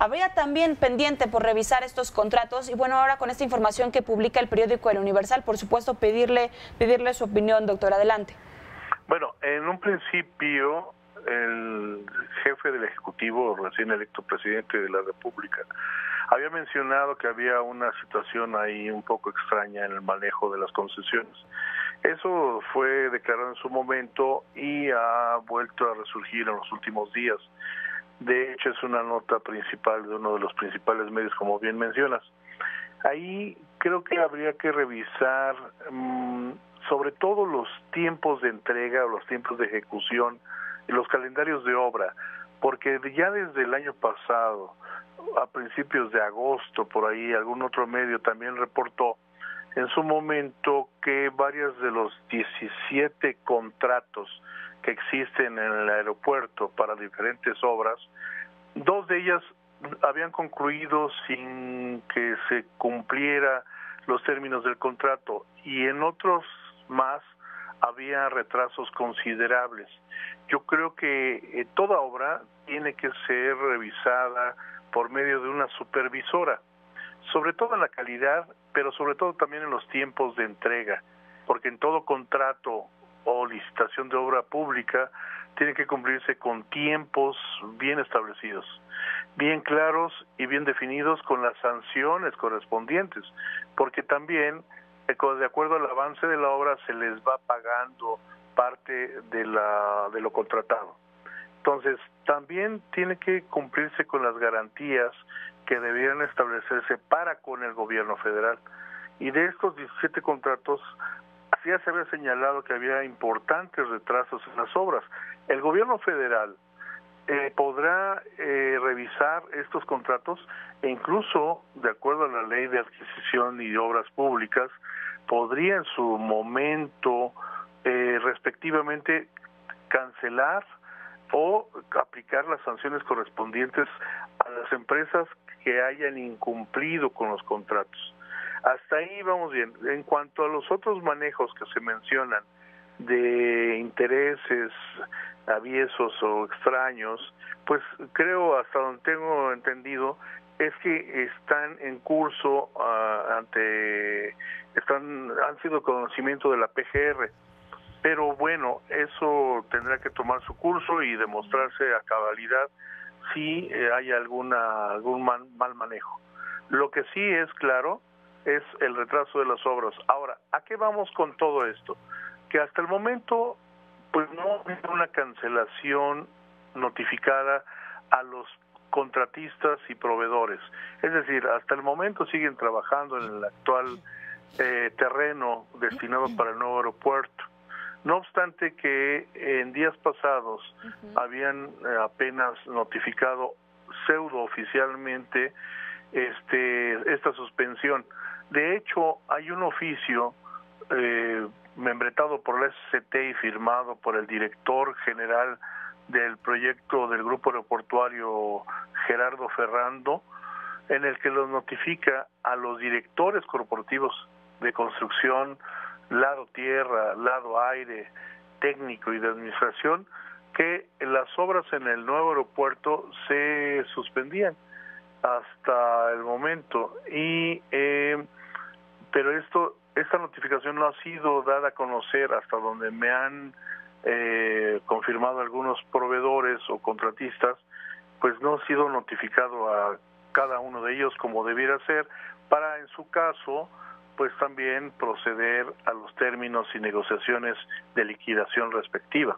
habría también pendiente por revisar estos contratos y bueno, ahora con esta información que publica el periódico El Universal, por supuesto pedirle su opinión, doctor, adelante. Bueno, en un principio el jefe del Ejecutivo, recién electo presidente de la República, había mencionado que había una situación ahí un poco extraña en el manejo de las concesiones. Eso fue declarado en su momento y ha vuelto a resurgir en los últimos días. De hecho, es una nota principal de uno de los principales medios, como bien mencionas. Ahí creo que habría que revisar sobre todo los tiempos de entrega o los tiempos de ejecución y los calendarios de obra, porque ya desde el año pasado, a principios de agosto, por ahí algún otro medio también reportó en su momento que varios de los 17 contratos que existen en el aeropuerto para diferentes obras, 2 de ellas habían concluido sin que se cumpliera los términos del contrato y en otros más había retrasos considerables. Yo creo que toda obra tiene que ser revisada por medio de una supervisora, sobre todo en la calidad, pero sobre todo también en los tiempos de entrega, porque en todo contrato o licitación de obra pública tiene que cumplirse con tiempos bien establecidos, bien claros y bien definidos con las sanciones correspondientes, porque también de acuerdo al avance de la obra se les va pagando parte de lo contratado. Entonces, también tiene que cumplirse con las garantías que debieran establecerse para con el gobierno federal. Y de estos 17 contratos, ya se había señalado que había importantes retrasos en las obras. El gobierno federal podrá revisar estos contratos e incluso, de acuerdo a la ley de adquisición y obras públicas, podría en su momento respectivamente cancelar o aplicar las sanciones correspondientes a las empresas que hayan incumplido con los contratos. Hasta ahí vamos bien. En cuanto a los otros manejos que se mencionan de intereses aviesos o extraños, pues creo, hasta donde tengo entendido, es que están en curso han sido conocimiento de la PGR, pero bueno, eso tendrá que tomar su curso y demostrarse a cabalidad si hay algún mal manejo. Lo que sí es claro es el retraso de las obras. Ahora, ¿a qué vamos con todo esto? Que hasta el momento pues no hay una cancelación notificada a los contratistas y proveedores. Es decir, hasta el momento siguen trabajando en el actual terreno destinado para el nuevo aeropuerto. No obstante que en días pasados habían apenas notificado pseudo oficialmente esta suspensión. De hecho, hay un oficio membretado por la SCT y firmado por el director general del proyecto del Grupo Aeroportuario, Gerardo Ferrando, en el que los notifica a los directores corporativos de construcción, lado tierra, lado aire, técnico y de administración, que las obras en el nuevo aeropuerto se suspendían hasta el momento pero esta notificación no ha sido dada a conocer hasta donde me han confirmado algunos proveedores o contratistas, pues no ha sido notificado a cada uno de ellos como debiera ser, para en su caso pues también proceder a los términos y negociaciones de liquidación respectiva.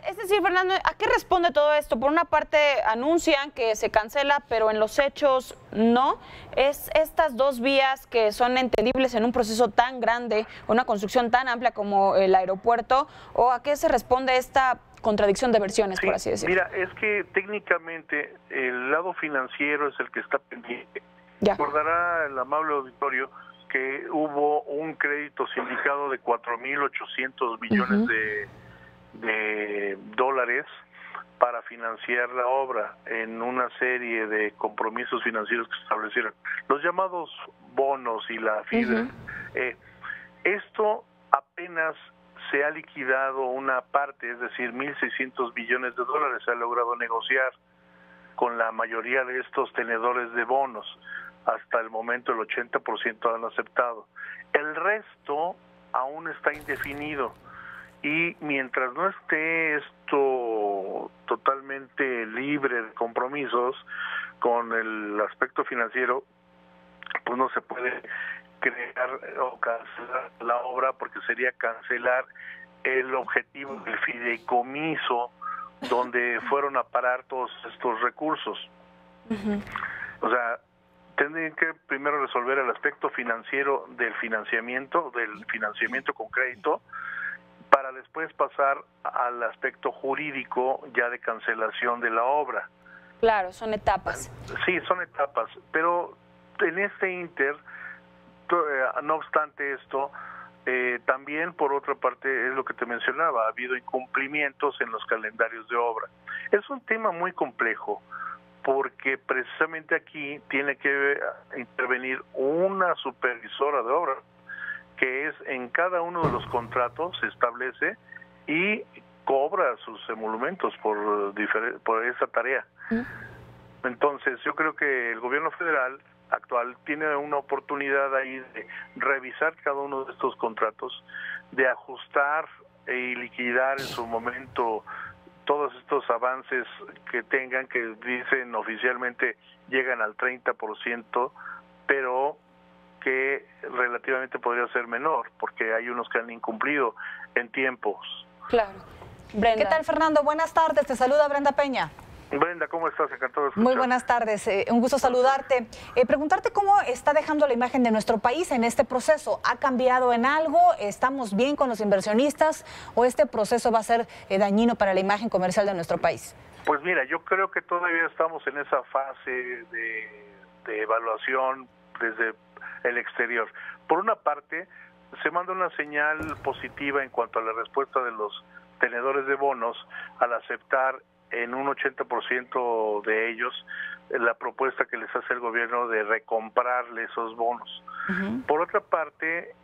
Es decir, Fernando, ¿a qué responde todo esto? Por una parte anuncian que se cancela, pero en los hechos no. ¿Es estas dos vías que son entendibles en un proceso tan grande, una construcción tan amplia como el aeropuerto, o a qué se responde esta contradicción de versiones, sí, por así decirlo? Mira, es que técnicamente el lado financiero es el que está pendiente. Recordará el amable auditorio que hubo un crédito sindicado de 4.800 millones de dólares para financiar la obra en una serie de compromisos financieros que se establecieron, los llamados bonos y la FIDE. Esto apenas se ha liquidado una parte, es decir, 1.600 millones de dólares se ha logrado negociar. con la mayoría de estos tenedores de bonos. Hasta el momento el 80% han aceptado. El resto aún está indefinido. Y mientras no esté esto totalmente libre de compromisos con el aspecto financiero, pues no se puede crear o cancelar la obra, porque sería cancelar el objetivo del fideicomiso donde fueron a parar todos estos recursos. O sea, tendrían que primero resolver el aspecto financiero del financiamiento con crédito, para después pasar al aspecto jurídico ya de cancelación de la obra. Claro, son etapas. Sí, son etapas, pero en este ínter, no obstante esto, también por otra parte es lo que te mencionaba, ha habido incumplimientos en los calendarios de obra. Es un tema muy complejo, porque precisamente aquí tiene que intervenir una supervisora de obra, que es en cada uno de los contratos se establece y cobra sus emolumentos por esa tarea. Entonces yo creo que el gobierno federal actual tiene una oportunidad ahí de revisar cada uno de estos contratos, de ajustar y liquidar en su momento todos estos avances que tengan, que dicen oficialmente llegan al 30%, pero que relativamente podría ser menor, porque hay unos que han incumplido en tiempos. Claro. Brenda. ¿Qué tal, Fernando? Buenas tardes, te saluda Brenda Peña. Brenda, ¿cómo estás? Encantado de escuchar. Muy buenas tardes, un gusto saludarte. Preguntarte cómo está dejando la imagen de nuestro país en este proceso. ¿Ha cambiado en algo? ¿Estamos bien con los inversionistas? ¿O este proceso va a ser dañino para la imagen comercial de nuestro país? Pues mira, yo creo que todavía estamos en esa fase de evaluación desde el exterior. Por una parte, se manda una señal positiva en cuanto a la respuesta de los tenedores de bonos al aceptar en un 80% de ellos la propuesta que les hace el gobierno de recomprarle esos bonos. Por otra parte,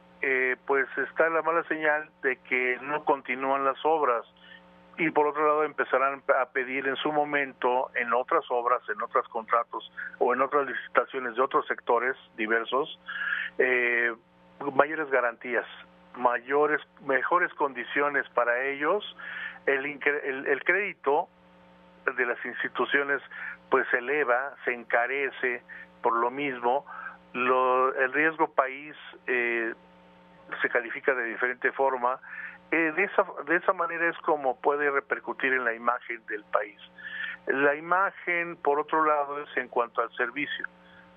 pues está la mala señal de que no continúan las obras, y por otro lado empezarán a pedir en su momento en otras obras, en otros contratos o en otras licitaciones de otros sectores diversos, mayores garantías, mejores condiciones para ellos. El crédito de las instituciones pues se eleva, se encarece por lo mismo. El riesgo país se califica de diferente forma. De esa manera es como puede repercutir en la imagen del país. La imagen, por otro lado, es en cuanto al servicio.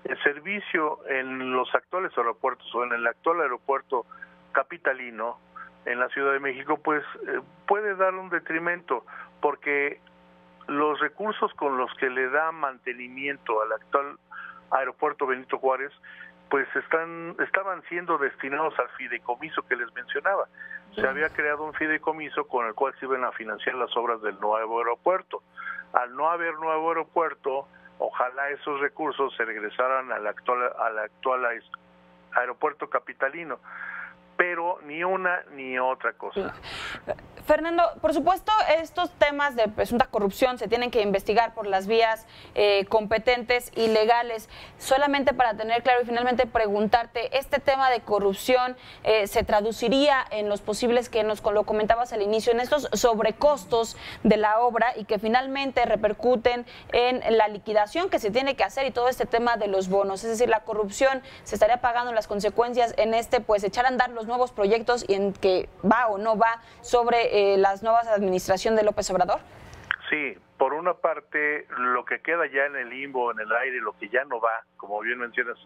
El servicio en los actuales aeropuertos o en el actual aeropuerto capitalino, en la Ciudad de México, pues puede dar un detrimento, porque los recursos con los que le da mantenimiento al actual aeropuerto Benito Juárez, pues estaban siendo destinados al fideicomiso que les mencionaba. Se había creado un fideicomiso con el cual se iban a financiar las obras del nuevo aeropuerto. Al no haber nuevo aeropuerto, ojalá esos recursos se regresaran al actual aeropuerto capitalino, pero ni una ni otra cosa. Fernando, por supuesto, estos temas de presunta corrupción se tienen que investigar por las vías competentes y legales. Solamente para tener claro y finalmente preguntarte, ¿este tema de corrupción se traduciría en los posibles, que nos lo comentabas al inicio, en estos sobrecostos de la obra y que finalmente repercuten en la liquidación que se tiene que hacer y todo este tema de los bonos? Es decir, la corrupción se estaría pagando las consecuencias en pues echar a andar los nuevos proyectos y en que va o no va sobre las nuevas administración de López Obrador. Sí, por una parte, lo que queda ya en el limbo, en el aire, lo que ya no va, como bien mencionas,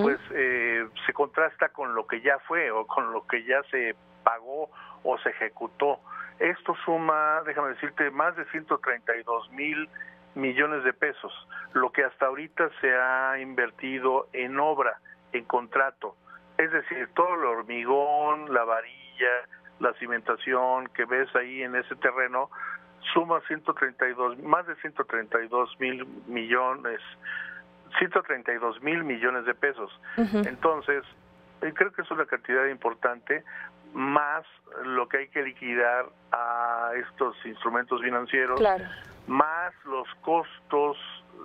pues se contrasta con lo que ya fue o con lo que ya se pagó o se ejecutó. Esto suma, déjame decirte, más de 132,000 millones de pesos, lo que hasta ahorita se ha invertido en obra, en contrato. Es decir, todo el hormigón, la varilla, la cimentación que ves ahí en ese terreno, suma más de 132,000 millones de pesos. Entonces, creo que es una cantidad importante, más lo que hay que liquidar a estos instrumentos financieros, más los costos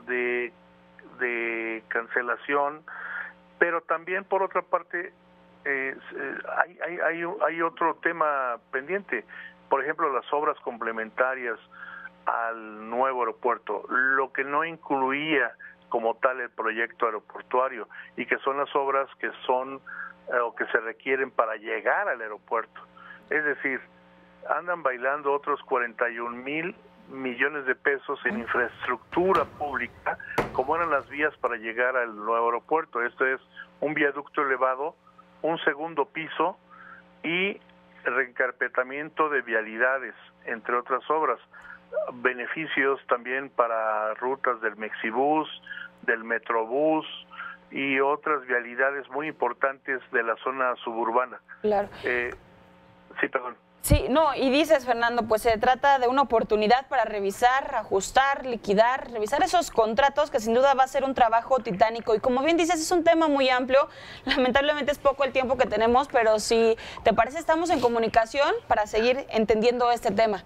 de cancelación, pero también por otra parte hay otro tema pendiente, por ejemplo las obras complementarias al nuevo aeropuerto, lo que no incluía como tal el proyecto aeroportuario y que son las obras que son o que se requieren para llegar al aeropuerto. Es decir, andan bailando otros 41,000 millones de pesos en infraestructura pública, como eran las vías para llegar al nuevo aeropuerto. Esto es un viaducto elevado, un segundo piso y reencarpetamiento de vialidades, entre otras obras. Beneficios también para rutas del Mexibús, del Metrobús y otras vialidades muy importantes de la zona suburbana. Claro. Sí, perdón. Sí, no, y dices, Fernando, pues se trata de una oportunidad para revisar, ajustar, liquidar, revisar esos contratos, que sin duda va a ser un trabajo titánico. Y como bien dices, es un tema muy amplio. Lamentablemente es poco el tiempo que tenemos, pero si te parece, estamos en comunicación para seguir entendiendo este tema.